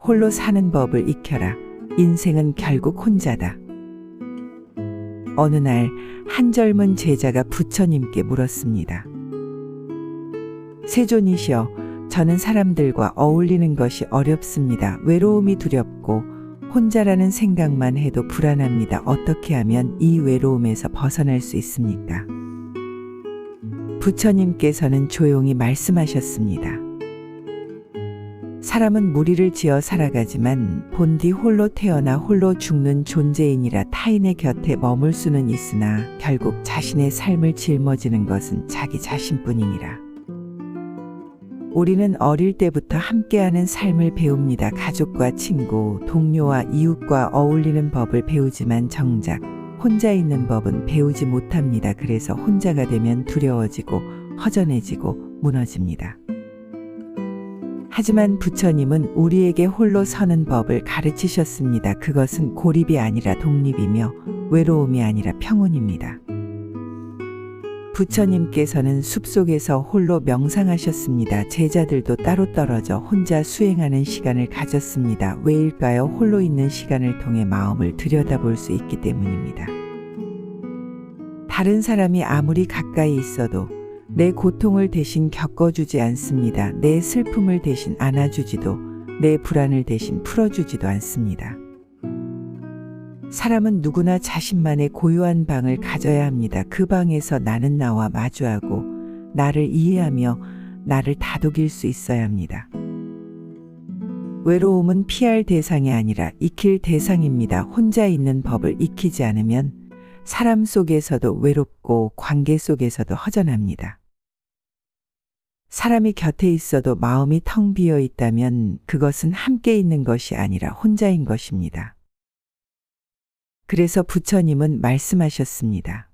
홀로 사는 법을 익혀라. 인생은 결국 혼자다. 어느 날 한 젊은 제자가 부처님께 물었습니다. 세존이시여, 저는 사람들과 어울리는 것이 어렵습니다. 외로움이 두렵고 혼자라는 생각만 해도 불안합니다. 어떻게 하면 이 외로움에서 벗어날 수 있습니까? 부처님께서는 조용히 말씀하셨습니다. 사람은 무리를 지어 살아가지만 본디 홀로 태어나 홀로 죽는 존재이니라. 타인의 곁에 머물 수는 있으나 결국 자신의 삶을 짊어지는 것은 자기 자신뿐이니라. 우리는 어릴 때부터 함께하는 삶을 배웁니다. 가족과 친구, 동료와 이웃과 어울리는 법을 배우지만 정작 혼자 있는 법은 배우지 못합니다. 그래서 혼자가 되면 두려워지고 허전해지고 무너집니다. 하지만 부처님은 우리에게 홀로 서는 법을 가르치셨습니다. 그것은 고립이 아니라 독립이며 외로움이 아니라 평온입니다. 부처님께서는 숲속에서 홀로 명상하셨습니다. 제자들도 따로 떨어져 혼자 수행하는 시간을 가졌습니다. 왜일까요? 홀로 있는 시간을 통해 마음을 들여다볼 수 있기 때문입니다. 다른 사람이 아무리 가까이 있어도 내 고통을 대신 겪어주지 않습니다. 내 슬픔을 대신 안아주지도, 내 불안을 대신 풀어주지도 않습니다. 사람은 누구나 자신만의 고유한 방을 가져야 합니다. 그 방에서 나는 나와 마주하고 나를 이해하며 나를 다독일 수 있어야 합니다. 외로움은 피할 대상이 아니라 익힐 대상입니다. 혼자 있는 법을 익히지 않으면 사람 속에서도 외롭고 관계 속에서도 허전합니다. 사람이 곁에 있어도 마음이 텅 비어 있다면 그것은 함께 있는 것이 아니라 혼자인 것입니다. 그래서 부처님은 말씀하셨습니다.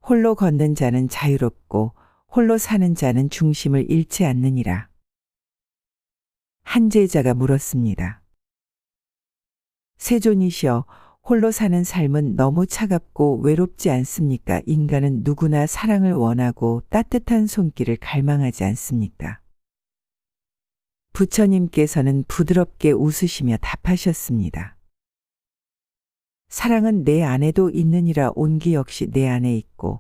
홀로 걷는 자는 자유롭고 홀로 사는 자는 중심을 잃지 않느니라. 한 제자가 물었습니다. 세존이시여, 홀로 사는 삶은 너무 차갑고 외롭지 않습니까? 인간은 누구나 사랑을 원하고 따뜻한 손길을 갈망하지 않습니까? 부처님께서는 부드럽게 웃으시며 답하셨습니다. 사랑은 내 안에도 있느니라. 온기 역시 내 안에 있고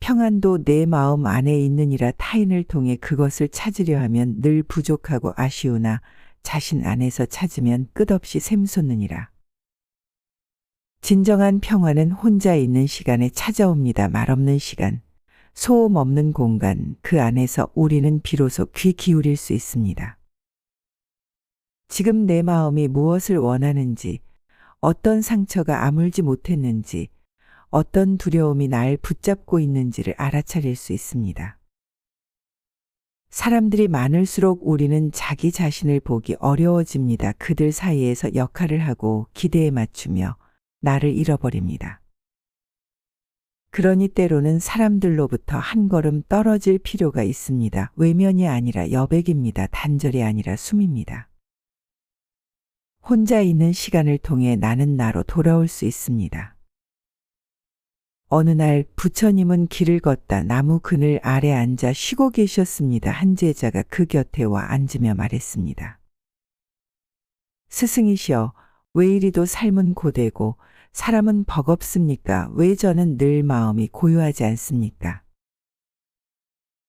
평안도 내 마음 안에 있느니라. 타인을 통해 그것을 찾으려 하면 늘 부족하고 아쉬우나 자신 안에서 찾으면 끝없이 샘솟느니라. 진정한 평화는 혼자 있는 시간에 찾아옵니다. 말없는 시간, 소음 없는 공간, 그 안에서 우리는 비로소 귀 기울일 수 있습니다. 지금 내 마음이 무엇을 원하는지, 어떤 상처가 아물지 못했는지, 어떤 두려움이 날 붙잡고 있는지를 알아차릴 수 있습니다. 사람들이 많을수록 우리는 자기 자신을 보기 어려워집니다. 그들 사이에서 역할을 하고 기대에 맞추며 나를 잃어버립니다. 그러니 때로는 사람들로부터 한 걸음 떨어질 필요가 있습니다. 외면이 아니라 여백입니다. 단절이 아니라 숨입니다. 혼자 있는 시간을 통해 나는 나로 돌아올 수 있습니다. 어느 날 부처님은 길을 걷다 나무 그늘 아래 앉아 쉬고 계셨습니다. 한 제자가 그 곁에 와 앉으며 말했습니다. 스승이시여, 왜 이리도 삶은 고되고 사람은 버겁습니까? 왜 저는 늘 마음이 고요하지 않습니까?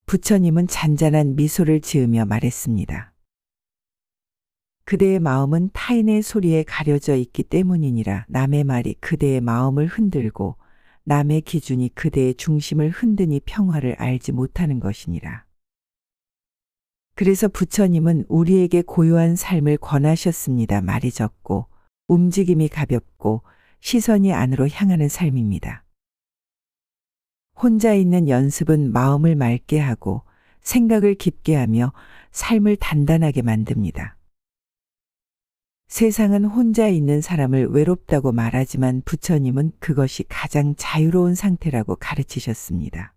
부처님은 잔잔한 미소를 지으며 말했습니다. 그대의 마음은 타인의 소리에 가려져 있기 때문이니라. 남의 말이 그대의 마음을 흔들고 남의 기준이 그대의 중심을 흔드니 평화를 알지 못하는 것이니라. 그래서 부처님은 우리에게 고요한 삶을 권하셨습니다. 말이 적고 움직임이 가볍고 시선이 안으로 향하는 삶입니다. 혼자 있는 연습은 마음을 맑게 하고 생각을 깊게 하며 삶을 단단하게 만듭니다. 세상은 혼자 있는 사람을 외롭다고 말하지만 부처님은 그것이 가장 자유로운 상태라고 가르치셨습니다.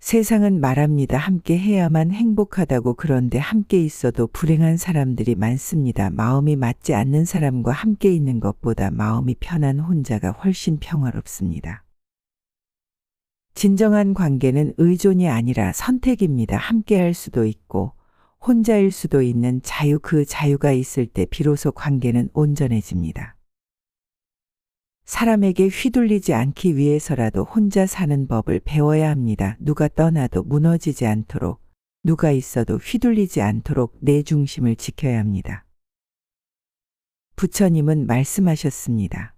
세상은 말합니다. 함께 해야만 행복하다고. 그런데 함께 있어도 불행한 사람들이 많습니다. 마음이 맞지 않는 사람과 함께 있는 것보다 마음이 편한 혼자가 훨씬 평화롭습니다. 진정한 관계는 의존이 아니라 선택입니다. 함께 할 수도 있고 혼자일 수도 있는 자유, 그 자유가 있을 때 비로소 관계는 온전해집니다. 사람에게 휘둘리지 않기 위해서라도 혼자 사는 법을 배워야 합니다. 누가 떠나도 무너지지 않도록, 누가 있어도 휘둘리지 않도록 내 중심을 지켜야 합니다. 부처님은 말씀하셨습니다.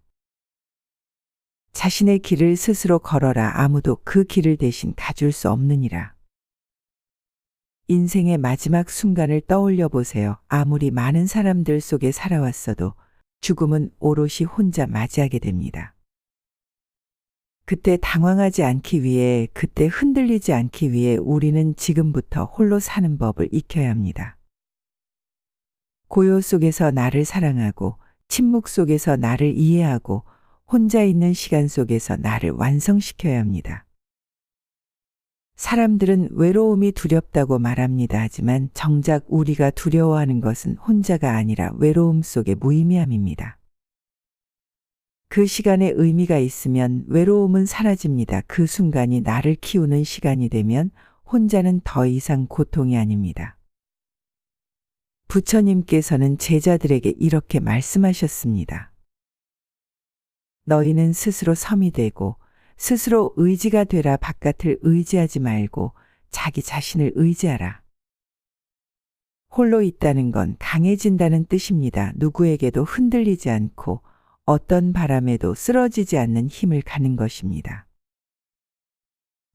자신의 길을 스스로 걸어라. 아무도 그 길을 대신 가줄 수 없느니라. 인생의 마지막 순간을 떠올려 보세요. 아무리 많은 사람들 속에 살아왔어도 죽음은 오롯이 혼자 맞이하게 됩니다. 그때 당황하지 않기 위해, 그때 흔들리지 않기 위해 우리는 지금부터 홀로 사는 법을 익혀야 합니다. 고요 속에서 나를 사랑하고, 침묵 속에서 나를 이해하고, 혼자 있는 시간 속에서 나를 완성시켜야 합니다. 사람들은 외로움이 두렵다고 말합니다. 하지만 정작 우리가 두려워하는 것은 혼자가 아니라 외로움 속의 무의미함입니다. 그 시간에 의미가 있으면 외로움은 사라집니다. 그 순간이 나를 키우는 시간이 되면 혼자는 더 이상 고통이 아닙니다. 부처님께서는 제자들에게 이렇게 말씀하셨습니다. 너희는 스스로 섬이 되고 스스로 의지가 되라. 바깥을 의지하지 말고 자기 자신을 의지하라. 홀로 있다는 건 강해진다는 뜻입니다. 누구에게도 흔들리지 않고 어떤 바람에도 쓰러지지 않는 힘을 갖는 것입니다.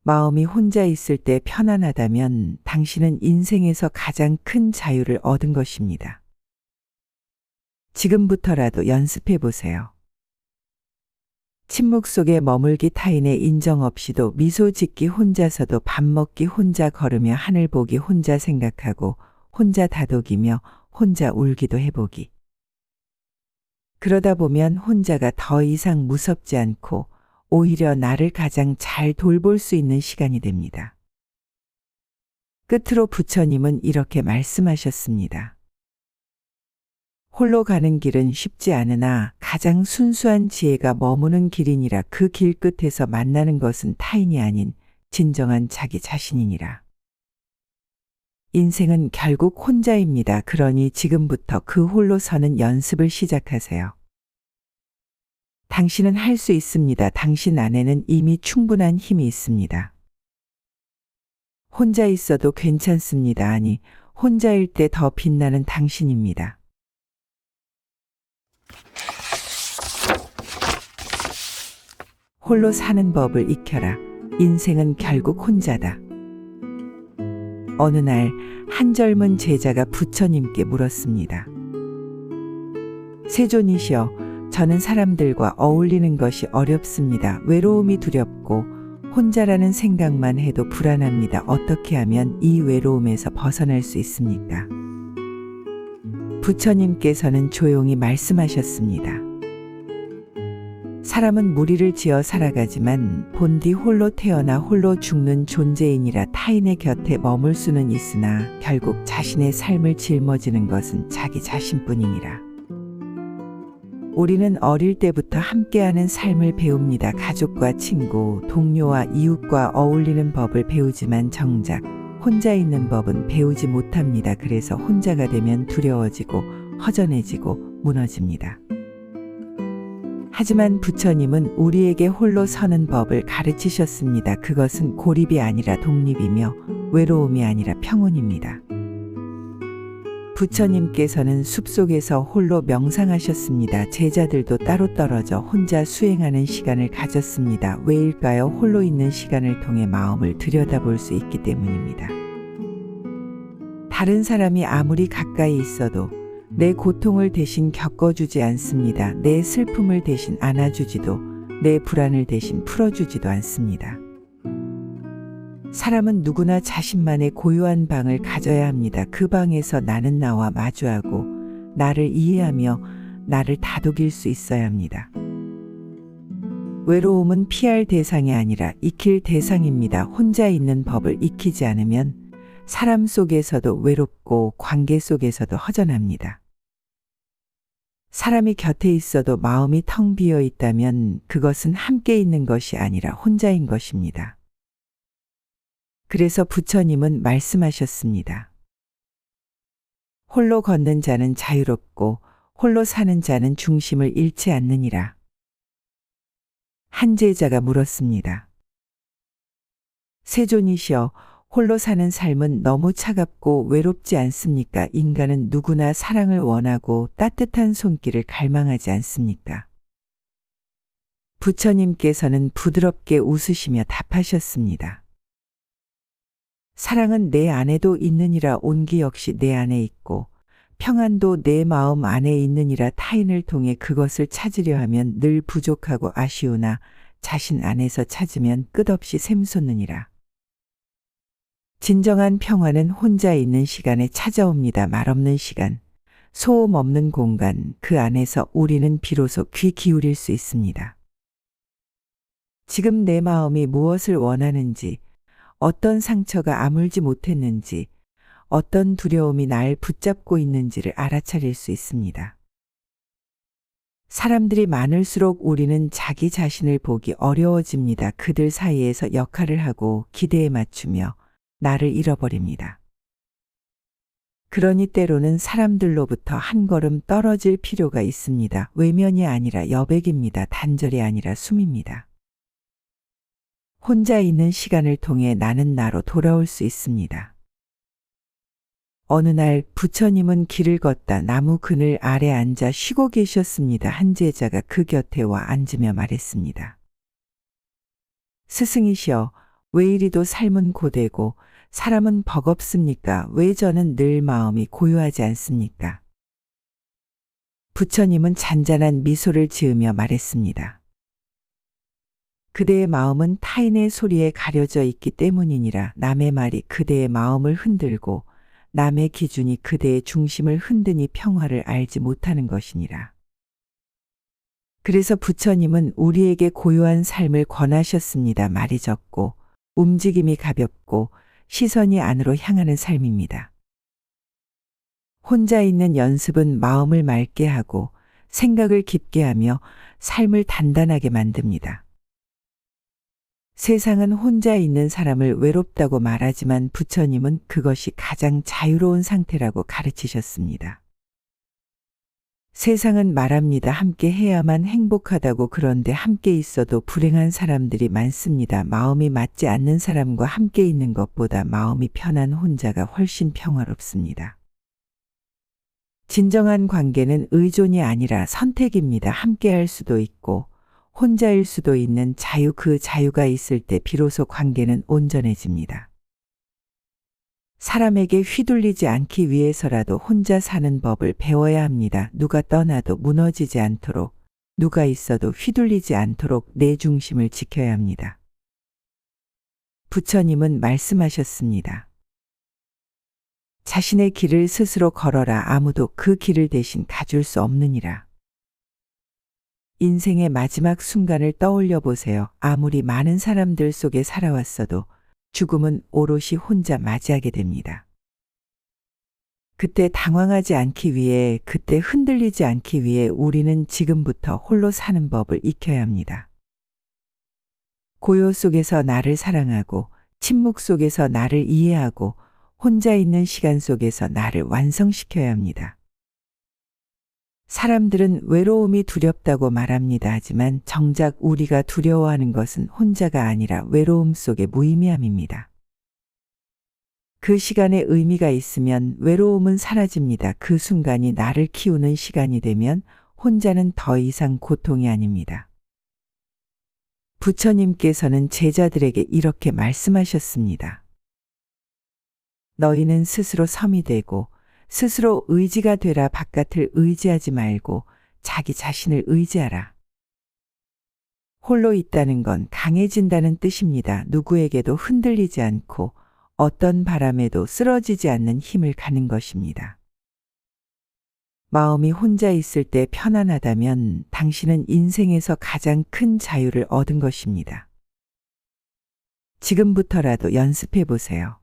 마음이 혼자 있을 때 편안하다면 당신은 인생에서 가장 큰 자유를 얻은 것입니다. 지금부터라도 연습해 보세요. 침묵 속에 머물기, 타인의 인정 없이도 미소 짓기, 혼자서도 밥 먹기, 혼자 걸으며 하늘 보기, 혼자 생각하고 혼자 다독이며 혼자 울기도 해보기. 그러다 보면 혼자가 더 이상 무섭지 않고 오히려 나를 가장 잘 돌볼 수 있는 시간이 됩니다. 끝으로 부처님은 이렇게 말씀하셨습니다. 홀로 가는 길은 쉽지 않으나 가장 순수한 지혜가 머무는 길이니라. 그 길 끝에서 만나는 것은 타인이 아닌 진정한 자기 자신이니라. 인생은 결국 혼자입니다. 그러니 지금부터 그 홀로 서는 연습을 시작하세요. 당신은 할 수 있습니다. 당신 안에는 이미 충분한 힘이 있습니다. 혼자 있어도 괜찮습니다. 아니, 혼자일 때 더 빛나는 당신입니다. 홀로 사는 법을 익혀라. 인생은 결국 혼자다. 어느 날 한 젊은 제자가 부처님께 물었습니다. 세존이시여, 저는 사람들과 어울리는 것이 어렵습니다. 외로움이 두렵고 혼자라는 생각만 해도 불안합니다. 어떻게 하면 이 외로움에서 벗어날 수 있습니까? 부처님께서는 조용히 말씀하셨습니다. 사람은 무리를 지어 살아가지만 본디 홀로 태어나 홀로 죽는 존재이니라. 타인의 곁에 머물 수는 있으나 결국 자신의 삶을 짊어지는 것은 자기 자신뿐이니라. 우리는 어릴 때부터 함께하는 삶을 배웁니다. 가족과 친구, 동료와 이웃과 어울리는 법을 배우지만 정작 혼자 있는 법은 배우지 못합니다. 그래서 혼자가 되면 두려워지고 허전해지고 무너집니다. 하지만 부처님은 우리에게 홀로 서는 법을 가르치셨습니다. 그것은 고립이 아니라 독립이며 외로움이 아니라 평온입니다. 부처님께서는 숲속에서 홀로 명상하셨습니다. 제자들도 따로 떨어져 혼자 수행하는 시간을 가졌습니다. 왜일까요? 홀로 있는 시간을 통해 마음을 들여다볼 수 있기 때문입니다. 다른 사람이 아무리 가까이 있어도 내 고통을 대신 겪어주지 않습니다. 내 슬픔을 대신 안아주지도, 내 불안을 대신 풀어주지도 않습니다. 사람은 누구나 자신만의 고요한 방을 가져야 합니다. 그 방에서 나는 나와 마주하고 나를 이해하며 나를 다독일 수 있어야 합니다. 외로움은 피할 대상이 아니라 익힐 대상입니다. 혼자 있는 법을 익히지 않으면 사람 속에서도 외롭고 관계 속에서도 허전합니다. 사람이 곁에 있어도 마음이 텅 비어 있다면 그것은 함께 있는 것이 아니라 혼자인 것입니다. 그래서 부처님은 말씀하셨습니다. 홀로 걷는 자는 자유롭고 홀로 사는 자는 중심을 잃지 않느니라. 한 제자가 물었습니다. 세존이시여, 홀로 사는 삶은 너무 차갑고 외롭지 않습니까? 인간은 누구나 사랑을 원하고 따뜻한 손길을 갈망하지 않습니까? 부처님께서는 부드럽게 웃으시며 답하셨습니다. 사랑은 내 안에도 있느니라. 온기 역시 내 안에 있고 평안도 내 마음 안에 있느니라. 타인을 통해 그것을 찾으려 하면 늘 부족하고 아쉬우나 자신 안에서 찾으면 끝없이 샘솟느니라. 진정한 평화는 혼자 있는 시간에 찾아옵니다. 말없는 시간, 소음 없는 공간, 그 안에서 우리는 비로소 귀 기울일 수 있습니다. 지금 내 마음이 무엇을 원하는지, 어떤 상처가 아물지 못했는지, 어떤 두려움이 날 붙잡고 있는지를 알아차릴 수 있습니다. 사람들이 많을수록 우리는 자기 자신을 보기 어려워집니다. 그들 사이에서 역할을 하고 기대에 맞추며 나를 잃어버립니다. 그러니 때로는 사람들로부터 한 걸음 떨어질 필요가 있습니다. 외면이 아니라 여백입니다. 단절이 아니라 숨입니다. 혼자 있는 시간을 통해 나는 나로 돌아올 수 있습니다. 어느 날 부처님은 길을 걷다 나무 그늘 아래 앉아 쉬고 계셨습니다. 한 제자가 그 곁에 와 앉으며 말했습니다. 스승이시여, 왜 이리도 삶은 고되고 사람은 버겁습니까? 왜 저는 늘 마음이 고요하지 않습니까? 부처님은 잔잔한 미소를 지으며 말했습니다. 그대의 마음은 타인의 소리에 가려져 있기 때문이니라. 남의 말이 그대의 마음을 흔들고 남의 기준이 그대의 중심을 흔드니 평화를 알지 못하는 것이니라. 그래서 부처님은 우리에게 고요한 삶을 권하셨습니다. 말이 적고 움직임이 가볍고 시선이 안으로 향하는 삶입니다. 혼자 있는 연습은 마음을 맑게 하고 생각을 깊게 하며 삶을 단단하게 만듭니다. 세상은 혼자 있는 사람을 외롭다고 말하지만 부처님은 그것이 가장 자유로운 상태라고 가르치셨습니다. 세상은 말합니다. 함께 해야만 행복하다고. 그런데 함께 있어도 불행한 사람들이 많습니다. 마음이 맞지 않는 사람과 함께 있는 것보다 마음이 편한 혼자가 훨씬 평화롭습니다. 진정한 관계는 의존이 아니라 선택입니다. 함께 할 수도 있고 혼자일 수도 있는 자유, 그 자유가 있을 때 비로소 관계는 온전해집니다. 사람에게 휘둘리지 않기 위해서라도 혼자 사는 법을 배워야 합니다. 누가 떠나도 무너지지 않도록, 누가 있어도 휘둘리지 않도록 내 중심을 지켜야 합니다. 부처님은 말씀하셨습니다. 자신의 길을 스스로 걸어라. 아무도 그 길을 대신 가줄 수 없느니라. 인생의 마지막 순간을 떠올려 보세요. 아무리 많은 사람들 속에 살아왔어도 죽음은 오롯이 혼자 맞이하게 됩니다. 그때 당황하지 않기 위해, 그때 흔들리지 않기 위해 우리는 지금부터 홀로 사는 법을 익혀야 합니다. 고요 속에서 나를 사랑하고, 침묵 속에서 나를 이해하고, 혼자 있는 시간 속에서 나를 완성시켜야 합니다. 사람들은 외로움이 두렵다고 말합니다. 하지만 정작 우리가 두려워하는 것은 혼자가 아니라 외로움 속의 무의미함입니다. 그 시간에 의미가 있으면 외로움은 사라집니다. 그 순간이 나를 키우는 시간이 되면 혼자는 더 이상 고통이 아닙니다. 부처님께서는 제자들에게 이렇게 말씀하셨습니다. 너희는 스스로 섬이 되고 스스로 의지가 되라. 바깥을 의지하지 말고 자기 자신을 의지하라. 홀로 있다는 건 강해진다는 뜻입니다. 누구에게도 흔들리지 않고 어떤 바람에도 쓰러지지 않는 힘을 갖는 것입니다. 마음이 혼자 있을 때 편안하다면 당신은 인생에서 가장 큰 자유를 얻은 것입니다. 지금부터라도 연습해 보세요.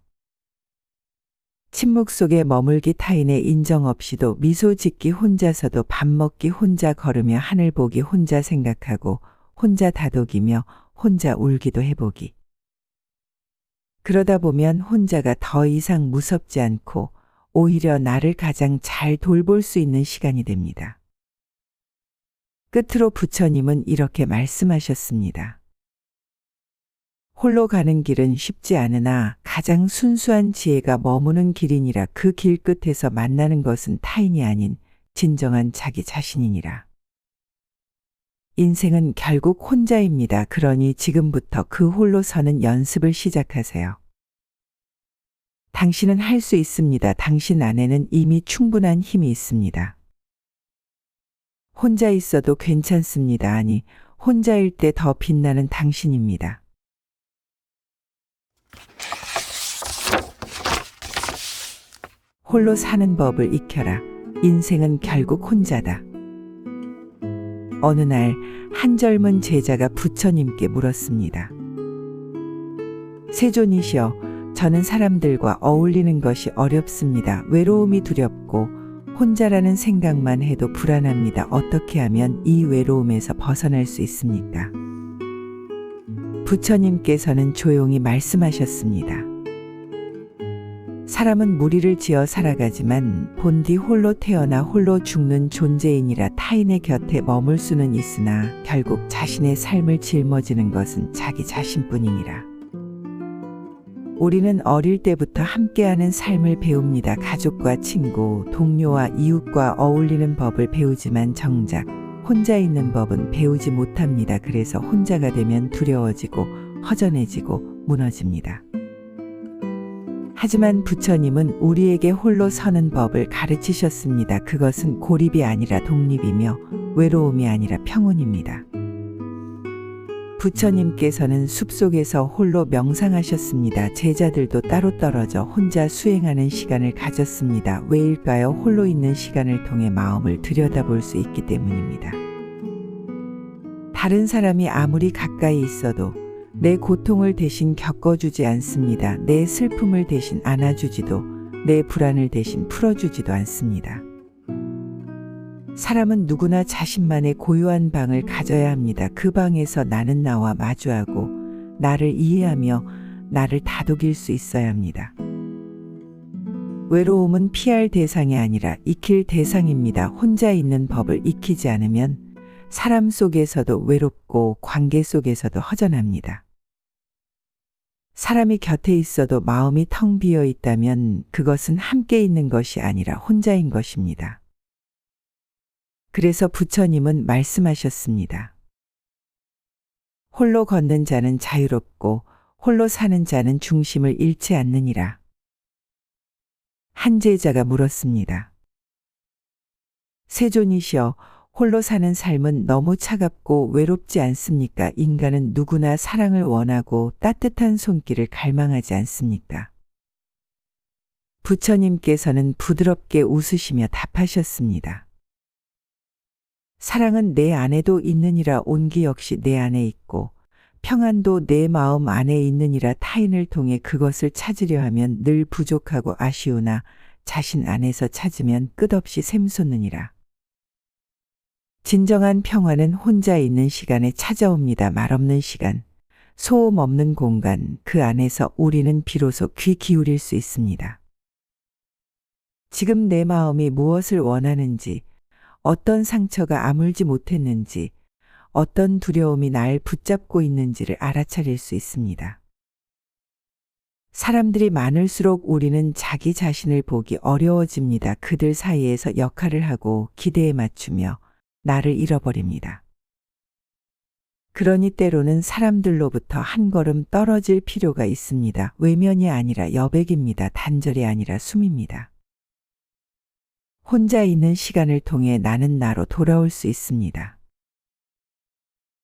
침묵 속에 머물기, 타인의 인정 없이도 미소 짓기, 혼자서도 밥 먹기, 혼자 걸으며 하늘 보기, 혼자 생각하고 혼자 다독이며 혼자 울기도 해보기. 그러다 보면 혼자가 더 이상 무섭지 않고 오히려 나를 가장 잘 돌볼 수 있는 시간이 됩니다. 끝으로 부처님은 이렇게 말씀하셨습니다. 홀로 가는 길은 쉽지 않으나 가장 순수한 지혜가 머무는 길이니라. 그 길 끝에서 만나는 것은 타인이 아닌 진정한 자기 자신이니라. 인생은 결국 혼자입니다. 그러니 지금부터 그 홀로 서는 연습을 시작하세요. 당신은 할 수 있습니다. 당신 안에는 이미 충분한 힘이 있습니다. 혼자 있어도 괜찮습니다. 아니, 혼자일 때 더 빛나는 당신입니다. 홀로 사는 법을 익혀라. 인생은 결국 혼자다. 어느 날 한 젊은 제자가 부처님께 물었습니다. 세존이시여, 저는 사람들과 어울리는 것이 어렵습니다. 외로움이 두렵고 혼자라는 생각만 해도 불안합니다. 어떻게 하면 이 외로움에서 벗어날 수 있습니까? 부처님께서는 조용히 말씀하셨습니다. 사람은 무리를 지어 살아가지만 본디 홀로 태어나 홀로 죽는 존재이니라. 타인의 곁에 머물 수는 있으나 결국 자신의 삶을 짊어지는 것은 자기 자신뿐이니라. 우리는 어릴 때부터 함께하는 삶을 배웁니다. 가족과 친구, 동료와 이웃과 어울리는 법을 배우지만 정작 혼자 있는 법은 배우지 못합니다. 그래서 혼자가 되면 두려워지고 허전해지고 무너집니다. 하지만 부처님은 우리에게 홀로 서는 법을 가르치셨습니다. 그것은 고립이 아니라 독립이며 외로움이 아니라 평온입니다. 부처님께서는 숲속에서 홀로 명상하셨습니다. 제자들도 따로 떨어져 혼자 수행하는 시간을 가졌습니다. 왜일까요? 홀로 있는 시간을 통해 마음을 들여다볼 수 있기 때문입니다. 다른 사람이 아무리 가까이 있어도 내 고통을 대신 겪어주지 않습니다. 내 슬픔을 대신 안아주지도, 내 불안을 대신 풀어주지도 않습니다. 사람은 누구나 자신만의 고유한 방을 가져야 합니다. 그 방에서 나는 나와 마주하고 나를 이해하며 나를 다독일 수 있어야 합니다. 외로움은 피할 대상이 아니라 익힐 대상입니다. 혼자 있는 법을 익히지 않으면 사람 속에서도 외롭고 관계 속에서도 허전합니다. 사람이 곁에 있어도 마음이 텅 비어 있다면 그것은 함께 있는 것이 아니라 혼자인 것입니다. 그래서 부처님은 말씀하셨습니다. 홀로 걷는 자는 자유롭고 홀로 사는 자는 중심을 잃지 않느니라. 한 제자가 물었습니다. 세존이시여, 홀로 사는 삶은 너무 차갑고 외롭지 않습니까? 인간은 누구나 사랑을 원하고 따뜻한 손길을 갈망하지 않습니까? 부처님께서는 부드럽게 웃으시며 답하셨습니다. 사랑은 내 안에도 있느니라. 온기 역시 내 안에 있고 평안도 내 마음 안에 있느니라. 타인을 통해 그것을 찾으려 하면 늘 부족하고 아쉬우나 자신 안에서 찾으면 끝없이 샘솟느니라. 진정한 평화는 혼자 있는 시간에 찾아옵니다. 말없는 시간, 소음 없는 공간, 그 안에서 우리는 비로소 귀 기울일 수 있습니다. 지금 내 마음이 무엇을 원하는지, 어떤 상처가 아물지 못했는지, 어떤 두려움이 날 붙잡고 있는지를 알아차릴 수 있습니다. 사람들이 많을수록 우리는 자기 자신을 보기 어려워집니다. 그들 사이에서 역할을 하고 기대에 맞추며 나를 잃어버립니다. 그러니 때로는 사람들로부터 한 걸음 떨어질 필요가 있습니다. 외면이 아니라 여백입니다. 단절이 아니라 숨입니다. 혼자 있는 시간을 통해 나는 나로 돌아올 수 있습니다.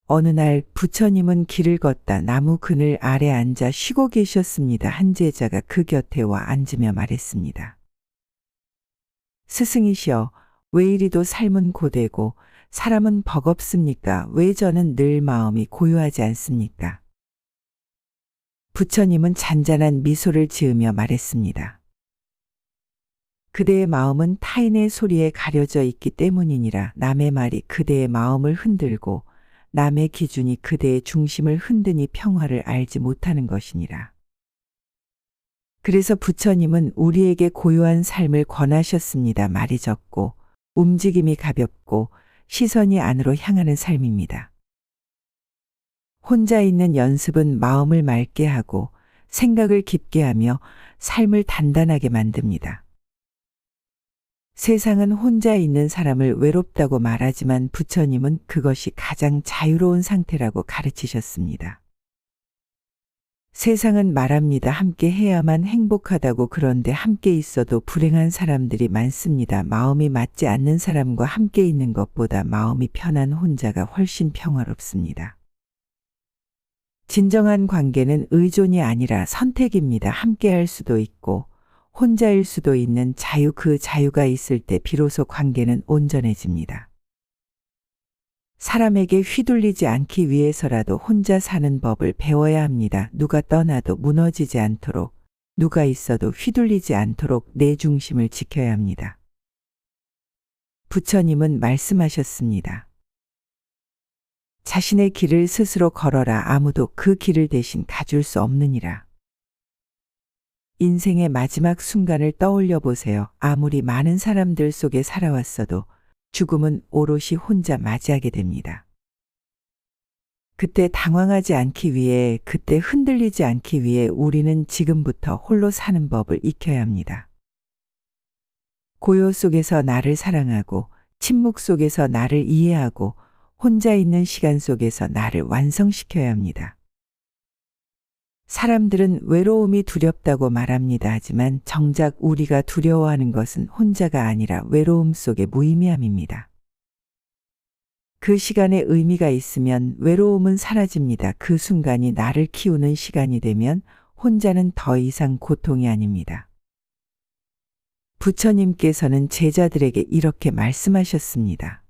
어느 날 부처님은 길을 걷다 나무 그늘 아래 앉아 쉬고 계셨습니다. 한 제자가 그 곁에 와 앉으며 말했습니다. 스승이시여, 왜 이리도 삶은 고되고 사람은 버겁습니까? 왜 저는 늘 마음이 고요하지 않습니까? 부처님은 잔잔한 미소를 지으며 말했습니다. 그대의 마음은 타인의 소리에 가려져 있기 때문이니라. 남의 말이 그대의 마음을 흔들고 남의 기준이 그대의 중심을 흔드니 평화를 알지 못하는 것이니라. 그래서 부처님은 우리에게 고요한 삶을 권하셨습니다. 말이 적고 움직임이 가볍고 시선이 안으로 향하는 삶입니다. 혼자 있는 연습은 마음을 맑게 하고 생각을 깊게 하며 삶을 단단하게 만듭니다. 세상은 혼자 있는 사람을 외롭다고 말하지만 부처님은 그것이 가장 자유로운 상태라고 가르치셨습니다. 세상은 말합니다. 함께 해야만 행복하다고. 그런데 함께 있어도 불행한 사람들이 많습니다. 마음이 맞지 않는 사람과 함께 있는 것보다 마음이 편한 혼자가 훨씬 평화롭습니다. 진정한 관계는 의존이 아니라 선택입니다. 함께 할 수도 있고 혼자일 수도 있는 자유, 그 자유가 있을 때 비로소 관계는 온전해집니다. 사람에게 휘둘리지 않기 위해서라도 혼자 사는 법을 배워야 합니다. 누가 떠나도 무너지지 않도록, 누가 있어도 휘둘리지 않도록 내 중심을 지켜야 합니다. 부처님은 말씀하셨습니다. 자신의 길을 스스로 걸어라. 아무도 그 길을 대신 가줄 수 없느니라. 인생의 마지막 순간을 떠올려 보세요. 아무리 많은 사람들 속에 살아왔어도 죽음은 오롯이 혼자 맞이하게 됩니다. 그때 당황하지 않기 위해, 그때 흔들리지 않기 위해 우리는 지금부터 홀로 사는 법을 익혀야 합니다. 고요 속에서 나를 사랑하고, 침묵 속에서 나를 이해하고, 혼자 있는 시간 속에서 나를 완성시켜야 합니다. 사람들은 외로움이 두렵다고 말합니다. 하지만 정작 우리가 두려워하는 것은 혼자가 아니라 외로움 속의 무의미함입니다. 그 시간에 의미가 있으면 외로움은 사라집니다. 그 순간이 나를 키우는 시간이 되면 혼자는 더 이상 고통이 아닙니다. 부처님께서는 제자들에게 이렇게 말씀하셨습니다.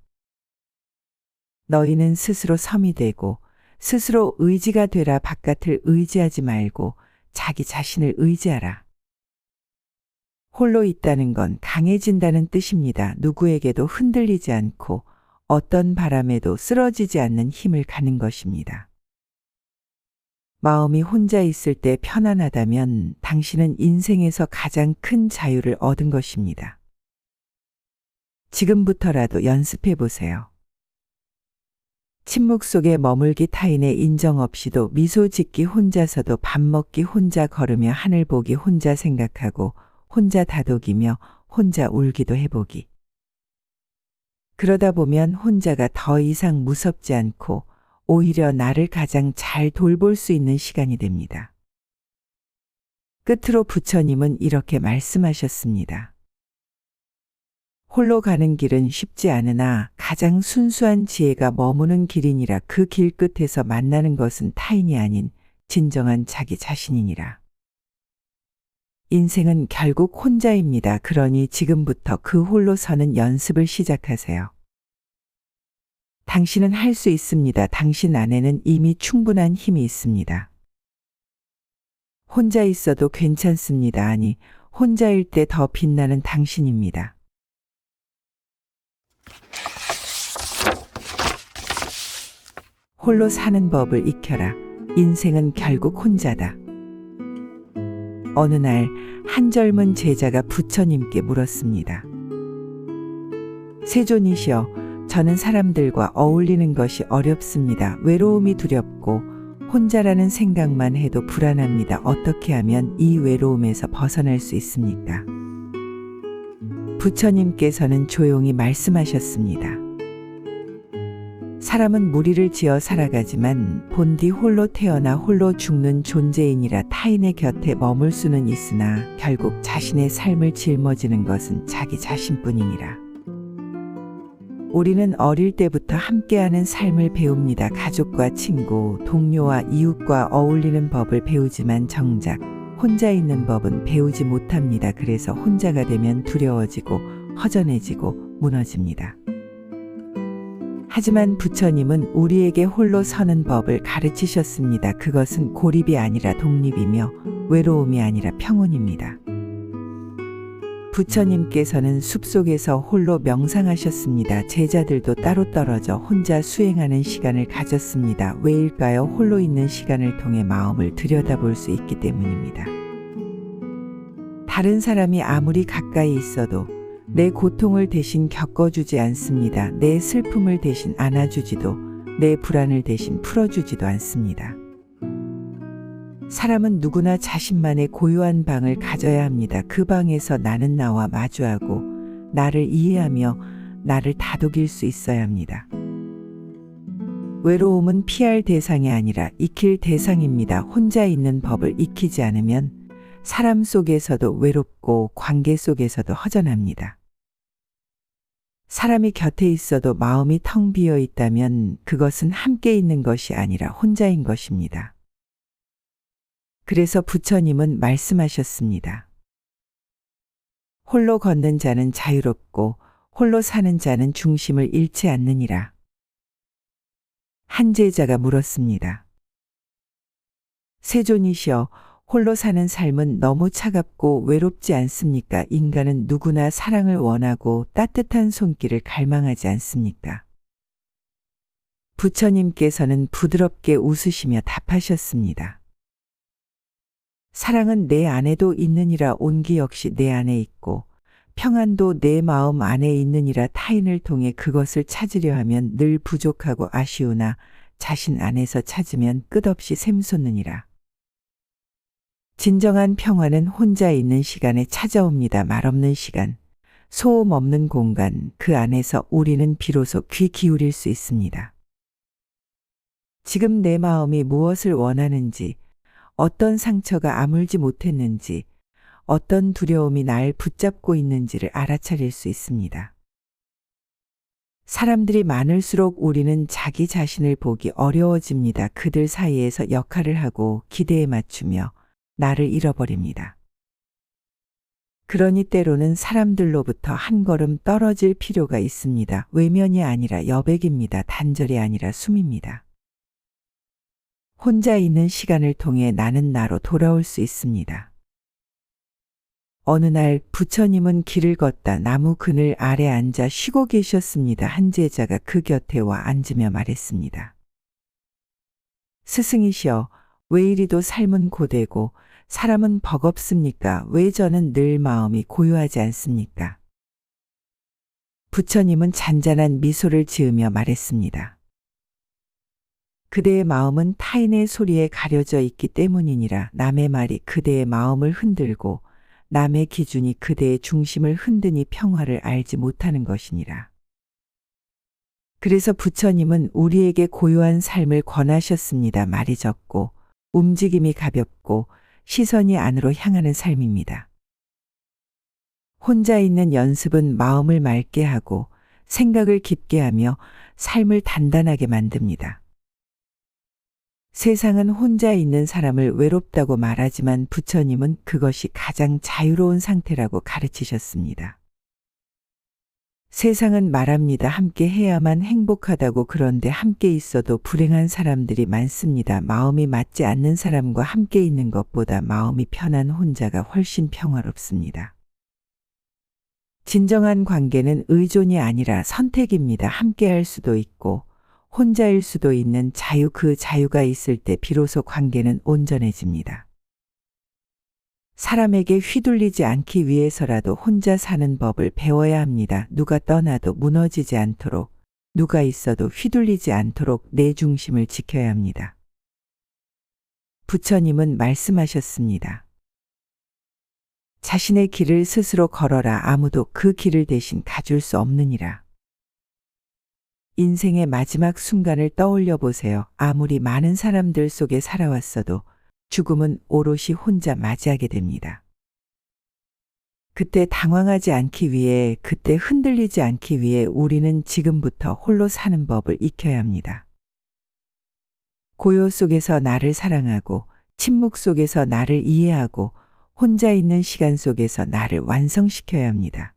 너희는 스스로 섬이 되고 스스로 의지가 되라. 바깥을 의지하지 말고 자기 자신을 의지하라. 홀로 있다는 건 강해진다는 뜻입니다. 누구에게도 흔들리지 않고 어떤 바람에도 쓰러지지 않는 힘을 갖는 것입니다. 마음이 혼자 있을 때 편안하다면 당신은 인생에서 가장 큰 자유를 얻은 것입니다. 지금부터라도 연습해 보세요. 침묵 속에 머물기, 타인의 인정 없이도 미소 짓기, 혼자서도 밥 먹기, 혼자 걸으며 하늘 보기, 혼자 생각하고 혼자 다독이며 혼자 울기도 해보기. 그러다 보면 혼자가 더 이상 무섭지 않고 오히려 나를 가장 잘 돌볼 수 있는 시간이 됩니다. 끝으로 부처님은 이렇게 말씀하셨습니다. 홀로 가는 길은 쉽지 않으나 가장 순수한 지혜가 머무는 길이니라. 그 길 끝에서 만나는 것은 타인이 아닌 진정한 자기 자신이니라. 인생은 결국 혼자입니다. 그러니 지금부터 그 홀로 서는 연습을 시작하세요. 당신은 할 수 있습니다. 당신 안에는 이미 충분한 힘이 있습니다. 혼자 있어도 괜찮습니다. 아니, 혼자일 때 더 빛나는 당신입니다. 홀로 사는 법을 익혀라. 인생은 결국 혼자다. 어느 날 한 젊은 제자가 부처님께 물었습니다. 세존이시여, 저는 사람들과 어울리는 것이 어렵습니다. 외로움이 두렵고 혼자라는 생각만 해도 불안합니다. 어떻게 하면 이 외로움에서 벗어날 수 있습니까? 부처님께서는 조용히 말씀하셨습니다. 사람은 무리를 지어 살아가지만 본디 홀로 태어나 홀로 죽는 존재이니라. 타인의 곁에 머물 수는 있으나 결국 자신의 삶을 짊어지는 것은 자기 자신뿐이니라. 우리는 어릴 때부터 함께하는 삶을 배웁니다. 가족과 친구, 동료와 이웃과 어울리는 법을 배우지만 정작 혼자 있는 법은 배우지 못합니다. 그래서 혼자가 되면 두려워지고 허전해지고 무너집니다. 하지만 부처님은 우리에게 홀로 서는 법을 가르치셨습니다. 그것은 고립이 아니라 독립이며 외로움이 아니라 평온입니다. 부처님께서는 숲속에서 홀로 명상하셨습니다. 제자들도 따로 떨어져 혼자 수행하는 시간을 가졌습니다. 왜일까요? 홀로 있는 시간을 통해 마음을 들여다볼 수 있기 때문입니다. 다른 사람이 아무리 가까이 있어도 내 고통을 대신 겪어주지 않습니다. 내 슬픔을 대신 안아주지도, 내 불안을 대신 풀어주지도 않습니다. 사람은 누구나 자신만의 고유한 방을 가져야 합니다. 그 방에서 나는 나와 마주하고 나를 이해하며 나를 다독일 수 있어야 합니다. 외로움은 피할 대상이 아니라 익힐 대상입니다. 혼자 있는 법을 익히지 않으면 사람 속에서도 외롭고 관계 속에서도 허전합니다. 사람이 곁에 있어도 마음이 텅 비어 있다면 그것은 함께 있는 것이 아니라 혼자인 것입니다. 그래서 부처님은 말씀하셨습니다. 홀로 걷는 자는 자유롭고 홀로 사는 자는 중심을 잃지 않느니라. 한 제자가 물었습니다. 세존이시여, 홀로 사는 삶은 너무 차갑고 외롭지 않습니까? 인간은 누구나 사랑을 원하고 따뜻한 손길을 갈망하지 않습니까? 부처님께서는 부드럽게 웃으시며 답하셨습니다. 사랑은 내 안에도 있느니라. 온기 역시 내 안에 있고 평안도 내 마음 안에 있느니라. 타인을 통해 그것을 찾으려 하면 늘 부족하고 아쉬우나 자신 안에서 찾으면 끝없이 샘솟느니라. 진정한 평화는 혼자 있는 시간에 찾아옵니다. 말없는 시간, 소음 없는 공간, 그 안에서 우리는 비로소 귀 기울일 수 있습니다. 지금 내 마음이 무엇을 원하는지, 어떤 상처가 아물지 못했는지, 어떤 두려움이 날 붙잡고 있는지를 알아차릴 수 있습니다. 사람들이 많을수록 우리는 자기 자신을 보기 어려워집니다. 그들 사이에서 역할을 하고 기대에 맞추며 나를 잃어버립니다. 그러니 때로는 사람들로부터 한 걸음 떨어질 필요가 있습니다. 외면이 아니라 여백입니다. 단절이 아니라 숨입니다. 혼자 있는 시간을 통해 나는 나로 돌아올 수 있습니다. 어느 날 부처님은 길을 걷다 나무 그늘 아래 앉아 쉬고 계셨습니다. 한 제자가 그 곁에 와 앉으며 말했습니다. 스승이시여, 왜 이리도 삶은 고되고 사람은 버겁습니까? 왜 저는 늘 마음이 고요하지 않습니까? 부처님은 잔잔한 미소를 지으며 말했습니다. 그대의 마음은 타인의 소리에 가려져 있기 때문이니라. 남의 말이 그대의 마음을 흔들고 남의 기준이 그대의 중심을 흔드니 평화를 알지 못하는 것이니라. 그래서 부처님은 우리에게 고요한 삶을 권하셨습니다. 말이 적고 움직임이 가볍고 시선이 안으로 향하는 삶입니다. 혼자 있는 연습은 마음을 맑게 하고 생각을 깊게 하며 삶을 단단하게 만듭니다. 세상은 혼자 있는 사람을 외롭다고 말하지만 부처님은 그것이 가장 자유로운 상태라고 가르치셨습니다. 세상은 말합니다. 함께 해야만 행복하다고. 그런데 함께 있어도 불행한 사람들이 많습니다. 마음이 맞지 않는 사람과 함께 있는 것보다 마음이 편한 혼자가 훨씬 평화롭습니다. 진정한 관계는 의존이 아니라 선택입니다. 함께 할 수도 있고 혼자일 수도 있는 자유, 그 자유가 있을 때 비로소 관계는 온전해집니다. 사람에게 휘둘리지 않기 위해서라도 혼자 사는 법을 배워야 합니다. 누가 떠나도 무너지지 않도록, 누가 있어도 휘둘리지 않도록 내 중심을 지켜야 합니다. 부처님은 말씀하셨습니다. 자신의 길을 스스로 걸어라. 아무도 그 길을 대신 가줄 수 없느니라. 인생의 마지막 순간을 떠올려 보세요. 아무리 많은 사람들 속에 살아왔어도 죽음은 오롯이 혼자 맞이하게 됩니다. 그때 당황하지 않기 위해, 그때 흔들리지 않기 위해 우리는 지금부터 홀로 사는 법을 익혀야 합니다. 고요 속에서 나를 사랑하고, 침묵 속에서 나를 이해하고, 혼자 있는 시간 속에서 나를 완성시켜야 합니다.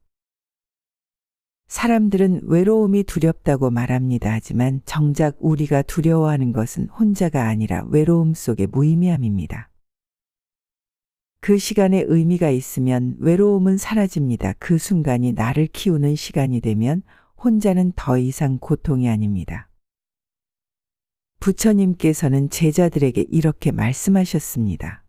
사람들은 외로움이 두렵다고 말합니다. 하지만 정작 우리가 두려워하는 것은 혼자가 아니라 외로움 속의 무의미함입니다. 그 시간에 의미가 있으면 외로움은 사라집니다. 그 순간이 나를 키우는 시간이 되면 혼자는 더 이상 고통이 아닙니다. 부처님께서는 제자들에게 이렇게 말씀하셨습니다.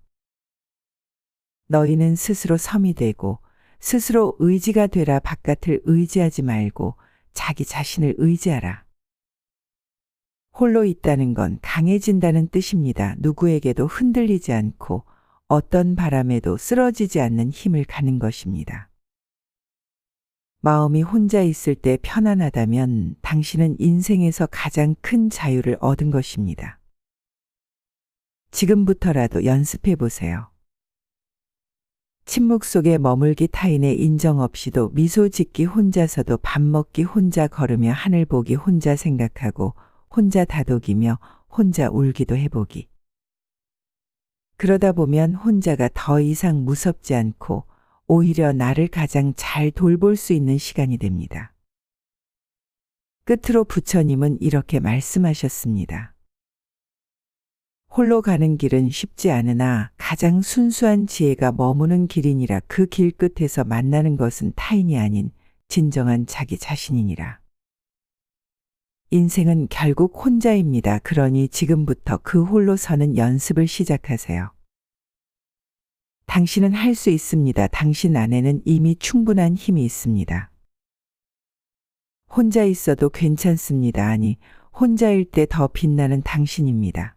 너희는 스스로 섬이 되고 스스로 의지가 되라. 바깥을 의지하지 말고 자기 자신을 의지하라. 홀로 있다는 건 강해진다는 뜻입니다. 누구에게도 흔들리지 않고 어떤 바람에도 쓰러지지 않는 힘을 갖는 것입니다. 마음이 혼자 있을 때 편안하다면 당신은 인생에서 가장 큰 자유를 얻은 것입니다. 지금부터라도 연습해 보세요. 침묵 속에 머물기, 타인의 인정 없이도 미소 짓기, 혼자서도 밥 먹기, 혼자 걸으며 하늘 보기, 혼자 생각하고 혼자 다독이며 혼자 울기도 해보기. 그러다 보면 혼자가 더 이상 무섭지 않고 오히려 나를 가장 잘 돌볼 수 있는 시간이 됩니다. 끝으로 부처님은 이렇게 말씀하셨습니다. 홀로 가는 길은 쉽지 않으나 가장 순수한 지혜가 머무는 길이니라. 그 길 끝에서 만나는 것은 타인이 아닌 진정한 자기 자신이니라. 인생은 결국 혼자입니다. 그러니 지금부터 그 홀로 서는 연습을 시작하세요. 당신은 할 수 있습니다. 당신 안에는 이미 충분한 힘이 있습니다. 혼자 있어도 괜찮습니다. 아니, 혼자일 때 더 빛나는 당신입니다.